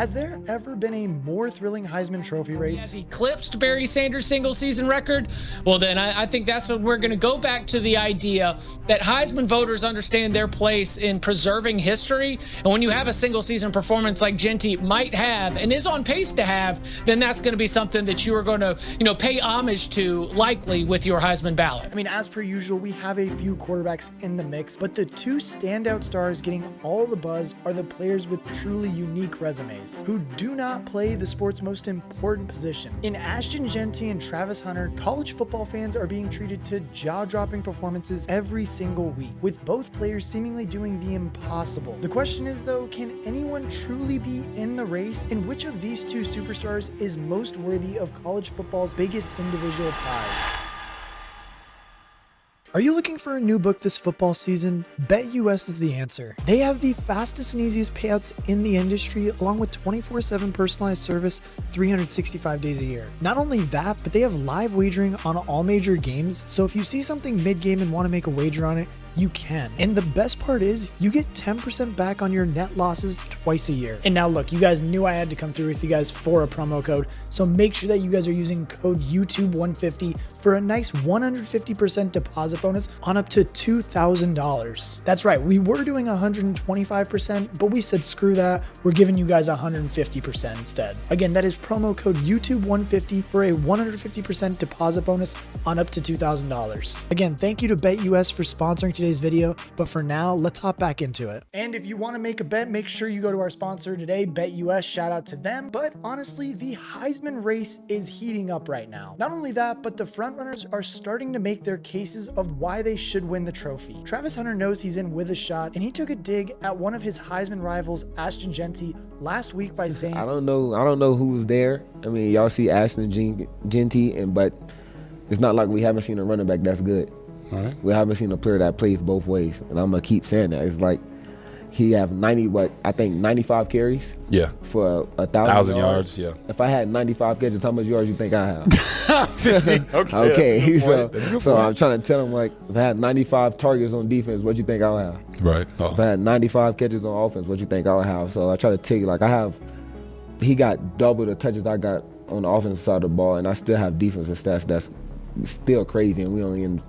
Has there ever been a more thrilling Heisman Trophy race? Eclipsed Barry Sanders' single season record? Well, then I think that's when we're going to go back to the idea that Heisman voters understand their place in preserving history. And when you have a single season performance like Jeanty might have and is on pace to have, then that's going to be something that you are going to, pay homage to likely with your Heisman ballot. I mean, as per usual, we have a few quarterbacks in the mix, but the two standout stars getting all the buzz are the players with truly unique resumes who do not play the sport's most important position. In Ashton Jeanty and Travis Hunter, college football fans are being treated to jaw-dropping performances every single week, with both players seemingly doing the impossible. The question is though, can anyone truly be in the race? And which of these two superstars is most worthy of college football's biggest individual prize? Are you looking for a new book this football season? BetUS is the answer. They have the fastest and easiest payouts in the industry, along with 24/7 personalized service 365 days a year. Not only that, but they have live wagering on all major games, so if you see something mid-game and want to make a wager on it, you can. And the best part is you get 10% back on your net losses twice a year. And now look, you guys knew I had to come through with you guys for a promo code, so make sure that you guys are using code YouTube150 for a nice 150% deposit bonus on up to $2,000. That's right, we were doing 125%, but we said screw that, we're giving you guys 150% instead. Again, that is promo code YouTube150 for a 150% deposit bonus on up to $2,000. Again, thank you to BetUS for sponsoring today's video, but for now, let's hop back into it. And if you want to make a bet, make sure you go to our sponsor today, BetUS. Shout out to them. But honestly, the Heisman race is heating up right now. Not only that, but the frontrunners are starting to make their cases of why they should win the trophy. Travis Hunter knows he's in with a shot, and he took a dig at one of his Heisman rivals, Ashton Jeanty, last week by saying, I don't know who was there. I mean, y'all see Ashton Jeanty, but it's not like we haven't seen a running back that's good. All right. We haven't seen a player that plays both ways, and I'm gonna keep saying that. It's like he have 95 carries. Yeah. For 1,000 yards. Yeah. If I had 95 catches, how much yards you think I have? Okay. So I'm trying to tell him, like, if I had 95 targets on defense, what you think I'll have? Right. Oh. If I had 95 catches on offense, what you think I'll have? So I try to tell you, like, he got double the touches I got on the offensive side of the ball, and I still have defensive stats that's still crazy, and we only in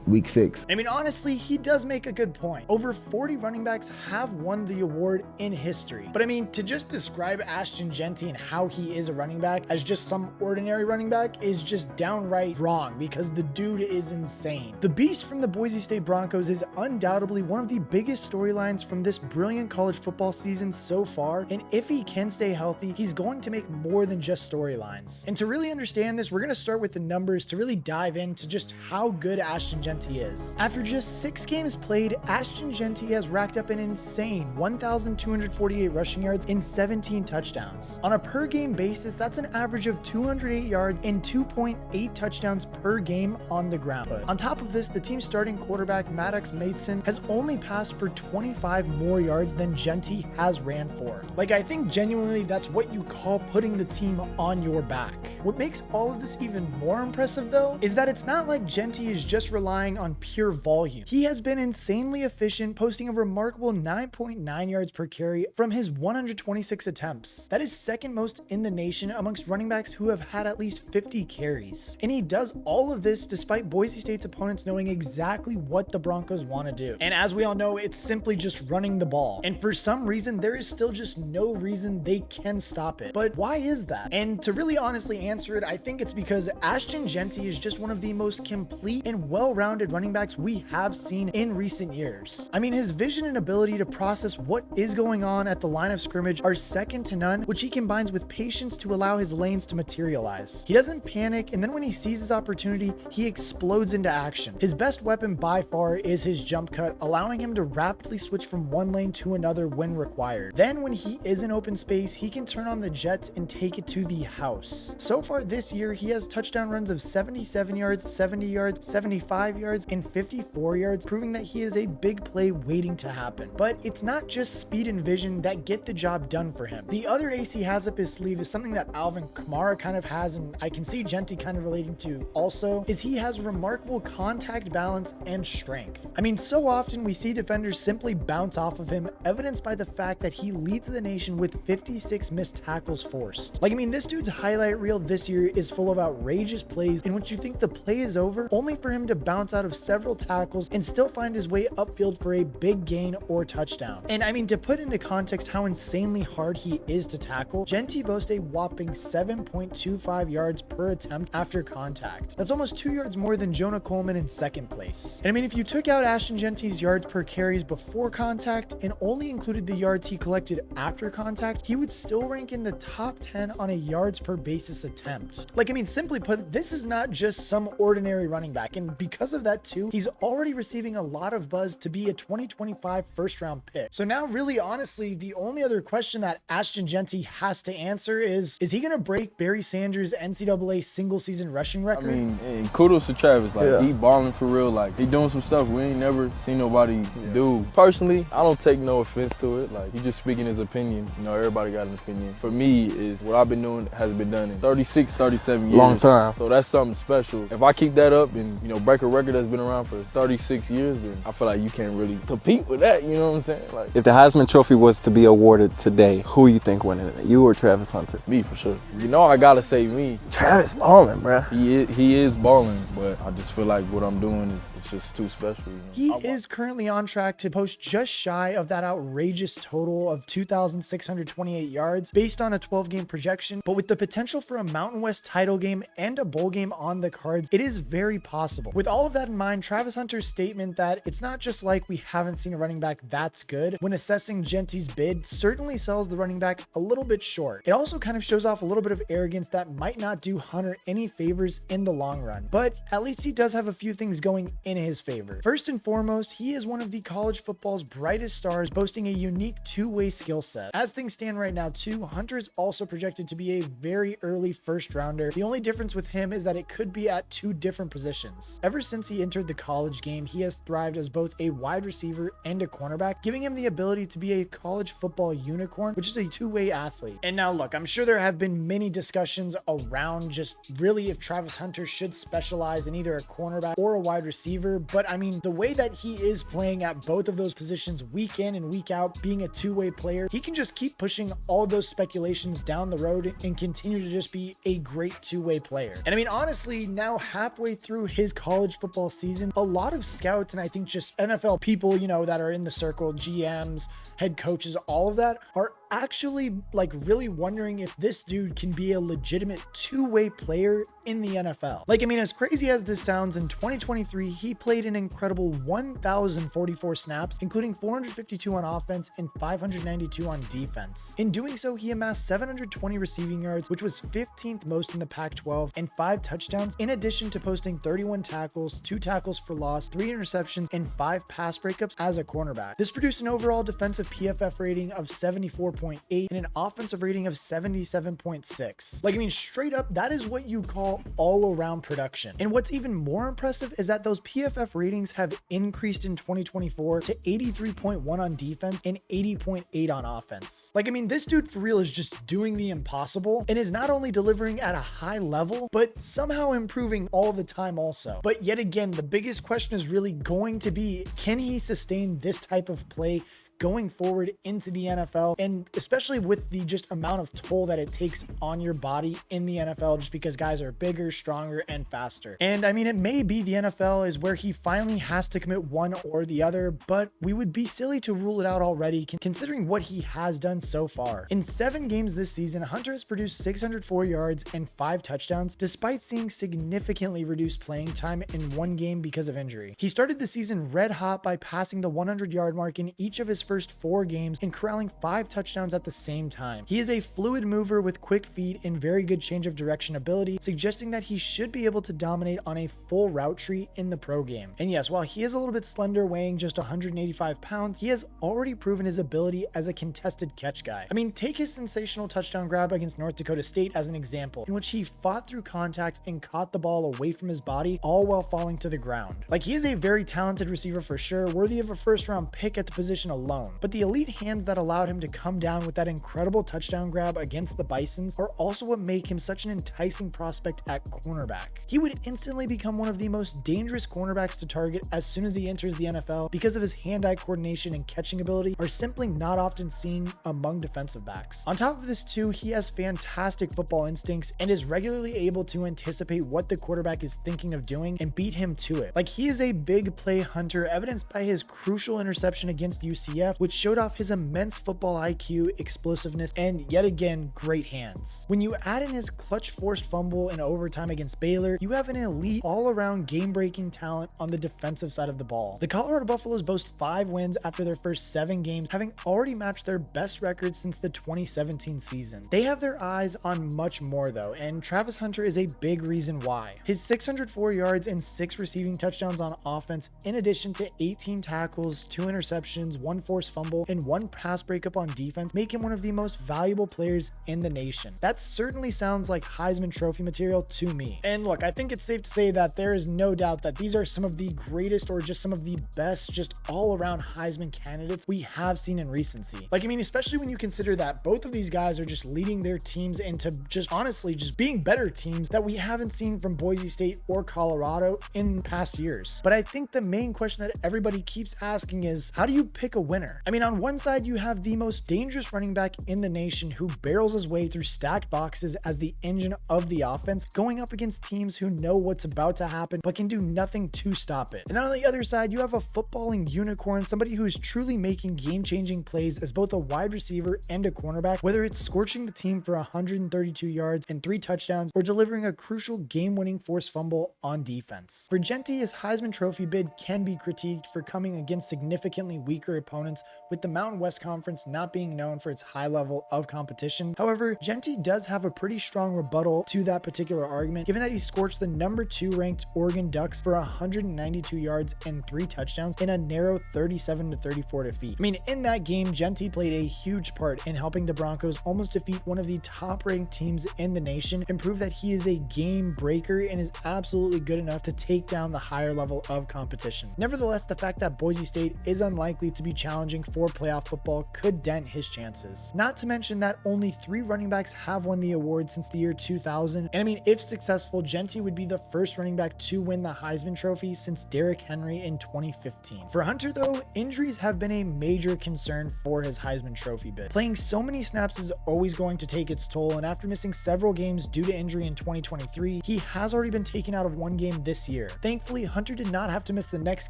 week 6. I mean, honestly, he does make a good point. Over 40 running backs have won the award in history. But I mean, to just describe Ashton Jeanty and how he is a running back as just some ordinary running back is just downright wrong, because the dude is insane. The beast from the Boise State Broncos is undoubtedly one of the biggest storylines from this brilliant college football season so far, and if he can stay healthy, he's going to make more than just storylines. And to really understand this, we're going to start with the numbers to really dive into just how good Ashton Jeanty is. After just 6 games played, Ashton Jeanty has racked up an insane 1,248 rushing yards and 17 touchdowns. On a per game basis, that's an average of 208 yards and 2.8 touchdowns per game on the ground. On top of this, the team's starting quarterback Maddox Mason has only passed for 25 more yards than Jeanty has ran for. Like, I think genuinely that's what you call putting the team on your back. What makes all of this even more impressive though is that it's not like Jeanty is just relying on pure volume. He has been insanely efficient, posting a remarkable 9.9 yards per carry from his 126 attempts. That is second most in the nation amongst running backs who have had at least 50 carries. And he does all of this despite Boise State's opponents knowing exactly what the Broncos want to do. And as we all know, it's simply just running the ball. And for some reason, there is still just no reason they can stop it. But why is that? And to really honestly answer it, I think it's because Ashton Jeanty is just one of the most complete and well-rounded running backs we have seen in recent years. I mean, his vision and ability to process what is going on at the line of scrimmage are second to none, which he combines with patience to allow his lanes to materialize. He doesn't panic, and then when he sees his opportunity, he explodes into action. His best weapon by far is his jump cut, allowing him to rapidly switch from one lane to another when required. Then when he is in open space, he can turn on the jets and take it to the house. So far this year, he has touchdown runs of 77 yards, 70 yards, 75 55 yards and 54 yards, proving that he is a big play waiting to happen. But it's not just speed and vision that get the job done for him. The other ace he has up his sleeve is something that Alvin Kamara kind of has, and I can see Jeanty kind of relating to also, is he has remarkable contact balance and strength. I mean, so often we see defenders simply bounce off of him, evidenced by the fact that he leads the nation with 56 missed tackles forced. Like, I mean, this dude's highlight reel this year is full of outrageous plays in which you think the play is over, only for him to bounce out of several tackles and still find his way upfield for a big gain or touchdown. And I mean, to put into context how insanely hard he is to tackle, Jeanty boasts a whopping 7.25 yards per attempt after contact. That's almost 2 yards more than Jonah Coleman in second place. And I mean, if you took out Ashton Jeanty's yards per carries before contact and only included the yards he collected after contact, he would still rank in the top 10 on a yards per basis attempt. Like, I mean, simply put, this is not just some ordinary running back, and because of that too, he's already receiving a lot of buzz to be a 2025 first round pick. So now really honestly, the only other question that Ashton Jeanty has to answer is he gonna break Barry Sanders' NCAA single season rushing record? I mean, hey, kudos to Travis. Like, he balling for real. Like, he doing some stuff we ain't never seen nobody do. Personally, I don't take no offense to it. Like, he just speaking his opinion. You know, everybody got an opinion. For me, is what I've been doing has been done in 36, 37 years. Long time. So that's something special. If I keep that up and, you know, break a record that's been around for 36 years, then I feel like you can't really compete with that. You know what I'm saying? Like, If the Heisman Trophy was to be awarded today, who you think winning it? You or Travis Hunter? me for sure. You know, I gotta say me. Travis balling, bruh. He is balling, but I just feel like what I'm doing is it's just too special. You know? He is currently on track to post just shy of that outrageous total of 2,628 yards based on a 12-game projection, but with the potential for a Mountain West title game and a bowl game on the cards, it is very possible. With all of that in mind, Travis Hunter's statement that it's not just like we haven't seen a running back that's good when assessing Jeanty's bid certainly sells the running back a little bit short. It also kind of shows off a little bit of arrogance that might not do Hunter any favors in the long run, but at least he does have a few things going in his favor. First and foremost, he is one of the college football's brightest stars, boasting a unique two-way skill set. As things stand right now too, Hunter is also projected to be a very early first rounder. The only difference with him is that it could be at two different positions. Ever since he entered the college game, he has thrived as both a wide receiver and a cornerback, giving him the ability to be a college football unicorn, which is a two-way athlete. And now look, I'm sure there have been many discussions around just really if Travis Hunter should specialize in either a cornerback or a wide receiver, but I mean, the way that he is playing at both of those positions week in and week out, being a two-way player, he can just keep pushing all those speculations down the road and continue to just be a great two-way player. And I mean, honestly, now halfway through his college football season, a lot of scouts and I think just NFL people, you know, that are in the circle, GMs, head coaches, all of that are actually like really wondering if this dude can be a legitimate two-way player in the NFL. Like, I mean, as crazy as this sounds, in 2023, he played an incredible 1,044 snaps, including 452 on offense and 592 on defense. In doing so, he amassed 720 receiving yards, which was 15th most in the Pac-12, and 5 touchdowns, in addition to posting 31 tackles, 2 tackles for loss, 3 interceptions, and 5 pass breakups as a cornerback. This produced an overall defensive PFF rating of 74.8 and an offensive rating of 77.6. Like, I mean, straight up, that is what you call all-around production. And what's even more impressive is that those PFF ratings have increased in 2024 to 83.1 on defense and 80.8 on offense. Like, I mean, this dude for real is just doing the impossible and is not only delivering at a high level, but somehow improving all the time also. But yet again, the biggest question is really going to be, can he sustain this type of play going forward into the NFL, and especially with the just amount of toll that it takes on your body in the NFL, just because guys are bigger, stronger, and faster. And I mean, it may be the NFL is where he finally has to commit one or the other, but we would be silly to rule it out already considering what he has done so far. In 7 games this season, Hunter has produced 604 yards and 5 touchdowns, despite seeing significantly reduced playing time in 1 game because of injury. He started the season red hot by passing the 100-yard mark in each of his first first 4 games and corralling 5 touchdowns at the same time. He is a fluid mover with quick feet and very good change of direction ability, suggesting that he should be able to dominate on a full route tree in the pro game. And yes, while he is a little bit slender, weighing just 185 pounds, he has already proven his ability as a contested catch guy. I mean, take his sensational touchdown grab against North Dakota State as an example, in which he fought through contact and caught the ball away from his body, all while falling to the ground. Like, he is a very talented receiver for sure, worthy of a first-round pick at the position alone, but the elite hands that allowed him to come down with that incredible touchdown grab against the Bisons are also what make him such an enticing prospect at cornerback. He would instantly become one of the most dangerous cornerbacks to target as soon as he enters the NFL because of his hand-eye coordination and catching ability are simply not often seen among defensive backs. On top of this too, he has fantastic football instincts and is regularly able to anticipate what the quarterback is thinking of doing and beat him to it. Like, he is a big play hunter, evidenced by his crucial interception against UCF, which showed off his immense football IQ, explosiveness, and yet again, great hands. When you add in his clutch forced fumble in overtime against Baylor, you have an elite all-around game-breaking talent on the defensive side of the ball. The Colorado Buffaloes boast 5 wins after their first 7 games, having already matched their best record since the 2017 season. They have their eyes on much more though, and Travis Hunter is a big reason why. His 604 yards and 6 receiving touchdowns on offense, in addition to 18 tackles, 2 interceptions, 1 forced fumble, and 1 pass breakup on defense, make him one of the most valuable players in the nation. That certainly sounds like Heisman Trophy material to me. And look, I think it's safe to say that there is no doubt that these are some of the greatest or just some of the best just all-around Heisman candidates we have seen in recency. Like, I mean, especially when you consider that both of these guys are just leading their teams into just honestly just being better teams that we haven't seen from Boise State or Colorado in past years. But I think the main question that everybody keeps asking is, how do you pick a winner? I mean, on one side, you have the most dangerous running back in the nation who barrels his way through stacked boxes as the engine of the offense, going up against teams who know what's about to happen but can do nothing to stop it. And then on the other side, you have a footballing unicorn, somebody who is truly making game-changing plays as both a wide receiver and a cornerback, whether it's scorching the team for 132 yards and 3 touchdowns or delivering a crucial game-winning forced fumble on defense. For Jeanty, his Heisman Trophy bid can be critiqued for coming against significantly weaker opponents, with the Mountain West Conference not being known for its high level of competition. However, Jeanty does have a pretty strong rebuttal to that particular argument, given that he scorched the number 2 ranked Oregon Ducks for 192 yards and 3 touchdowns in a narrow 37-34 defeat. I mean, in that game, Jeanty played a huge part in helping the Broncos almost defeat one of the top ranked teams in the nation and prove that he is a game breaker and is absolutely good enough to take down the higher level of competition. Nevertheless, the fact that Boise State is unlikely to be challenging for playoff football could dent his chances. Not to mention that only 3 running backs have won the award since the year 2000. And I mean, if successful, Jeanty would be the first running back to win the Heisman Trophy since Derrick Henry in 2015. For Hunter though, injuries have been a major concern for his Heisman Trophy bid. Playing so many snaps is always going to take its toll, and after missing several games due to injury in 2023, he has already been taken out of 1 game this year. Thankfully, Hunter did not have to miss the next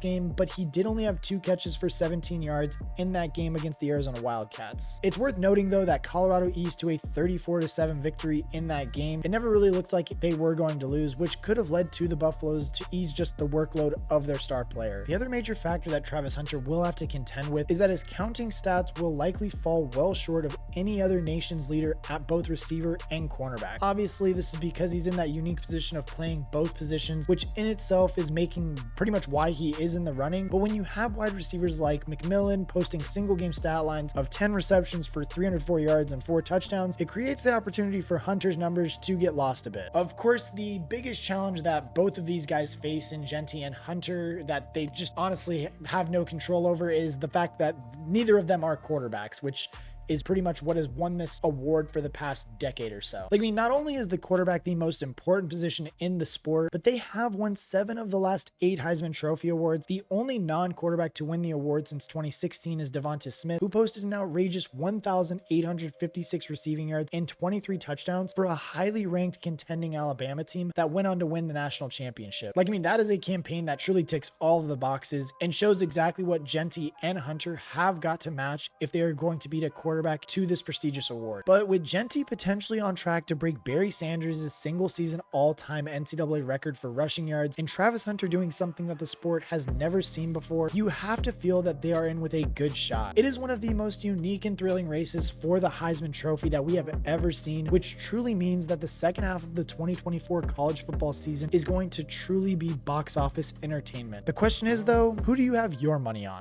game, but he did only have 2 catches for 17 yards in that game against the Arizona Wildcats. It's worth noting though that Colorado eased to a 34-7 victory in that game. It never really looked like they were going to lose, which could have led to the Buffaloes to ease just the workload of their star player. The other major factor that Travis Hunter will have to contend with is that his counting stats will likely fall well short of any other nation's leader at both receiver and cornerback. Obviously, this is because he's in that unique position of playing both positions, which in itself is making pretty much why he is in the running. But when you have wide receivers like McMillan posting single game stat lines of 10 receptions for 304 yards and 4 touchdowns, it creates the opportunity for Hunter's numbers to get lost a bit. Of course, the biggest challenge that both of these guys face in Jeanty and Hunter that they just honestly have no control over is the fact that neither of them are quarterbacks, which is pretty much what has won this award for the past decade or so. Like, I mean, not only is the quarterback the most important position in the sport, but they have won 7 of the last 8 Heisman Trophy awards. The only non-quarterback to win the award since 2016 is Devonta Smith, who posted an outrageous 1,856 receiving yards and 23 touchdowns for a highly ranked contending Alabama team that went on to win the national championship. Like, I mean, that is a campaign that truly ticks all of the boxes and shows exactly what Jeanty and Hunter have got to match if they are going to beat a quarterback quarterback to this prestigious award. But with Jeanty potentially on track to break Barry Sanders' single season all-time NCAA record for rushing yards and Travis Hunter doing something that the sport has never seen before, you have to feel that they are in with a good shot. It is one of the most unique and thrilling races for the Heisman Trophy that we have ever seen, which truly means that the second half of the 2024 college football season is going to truly be box office entertainment. The question is though, who do you have your money on?